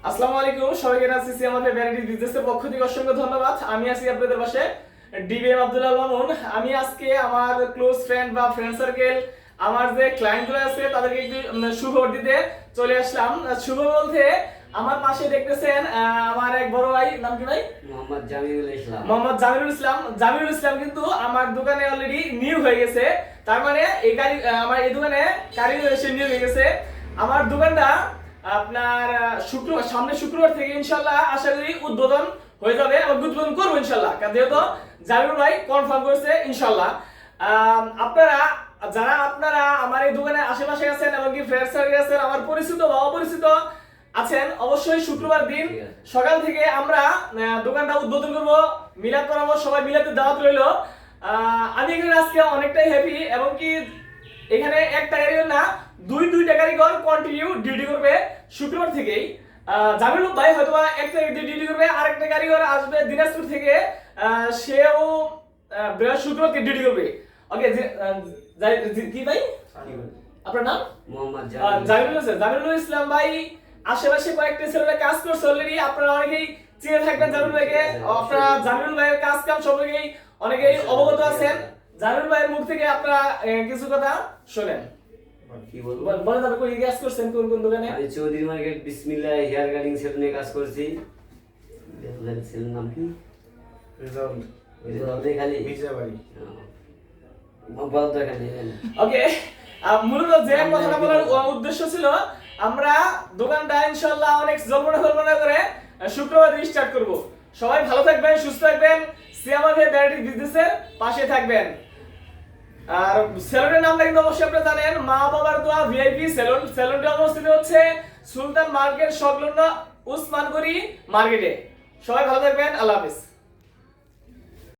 আসসালামু আলাইকুম, সবাইকে জানাচ্ছি আমাদের ভ্যারাইটি বিজনেসের পক্ষ থেকে অসংখ্য ধন্যবাদ। আমি আছি আপনাদের পাশে ডিবিএম আব্দুল্লাহ মামুন। আমি আজকে আমার ক্লোজ ফ্রেন্ড বা ফ্রেন্ড সার্কেল, আমার যে ক্লায়েন্টগুলো আছে তাদেরকে একটু সুখবর দিতে চলে আসলাম। শুভ বলতে আমার পাশে দেখতেছেন আমার এক বড় ভাই, নাম কি ভাই? মোহাম্মদ জামিরুল ইসলাম। মোহাম্মদ জামিরুল ইসলাম। জামিরুল ইসলাম কিন্তু আমার দোকানে অলরেডি নিউ হয়ে গেছে। তার মানে এই গাড়ি আমার এই দোকানে কারিগর এসে নিউ হয়ে গেছে। আমার দোকানটা আপনার শুক্রবার, সামনে শুক্রবার থেকে ইনশাআল্লাহ আশা করি উদ্বোধন হয়ে যাবে এবং উদ্বোধন করবো ইনশাআল্লাহ, কারণ যেহেতু জামিরুল ভাই কনফার্ম করেছে ইনশাআল্লাহ। আপনারা আমার এই দোকানের আশেপাশে আছেন এবং কি ফ্রেন্ড সার্কেল আছেন, আমার পরিচিত বা অপরিচিত আছেন, অবশ্যই শুক্রবার দিন সকাল থেকে আমরা দোকানটা উদ্বোধন করব, মিলাদ করাবো, সবাই মিলাতে দাওয়াত রইলো। আমি এখানে আজকে অনেকটাই হ্যাপি এবং কি এখানে একটা কারিগর না, দুইটা কারিগর কন্টিনিউ ডিউটি করবে শুক্রবার থেকেই। জামিলুল ভাই হয়তো এক তারিখ দিয়ে ডিউটি করবে, আরেকটা কারিগর আসবে দিনাজপুর থেকে, সেও শুক্রবার থেকে ডিউটি করবে। ওকে, কি ভাই আপনার নাম? মোহাম্মদ জামিরুল ইসলাম ভাই আশেপাশে কয়েকটা ছেলেরা কাজ করছে অলরেডি, আপনারা অনেকেই চিনে থাকবেন জামিরুল ভাইকে। আপনারা জামিরুল ভাইয়ের কাজ কাম সম্পর্কে অনেকেই অবগত আছেন। জামিরুল ভাইয়ের মুখ থেকে আপনারা কিছু কথা শোনেন। কি বলবো, বলেন আপনি কোন কাজ করছেন, কোন কোন দোকানে? আমি চৌধুরী মার্কেট বিসমিল্লাহ হেয়ার কাটিং সেলুনে কাজ করছি। সেলুন নাম কি? রেজাল্ট খালি মির্জাবাড়ি। ওকে, মূলত যে কথাটা বলার উদ্দেশ্য ছিল, আমরা দোকানটা ইনশাআল্লাহ অনেক জল্পনা করে শুক্রবার দিয়ে স্টার্ট করব। সবাই ভালো থাকবেন, সুস্থ থাকবেন, সিয়ামাদের ভ্যারাইটি বিজনেসের পাশে থাকবেন। আর সেলুনের নামটা কিন্তু অবশ্যই আপনারা জানেন, মা বাবার দোয়া ভিআইপি সেলুন। সেলুনটি অবস্থিত হচ্ছে সুলতান মার্কেট সংলগ্ন উসমানগড়ি মার্কেটে। সবাই ভালো থাকবেন, আল্লাহ হাফেজ।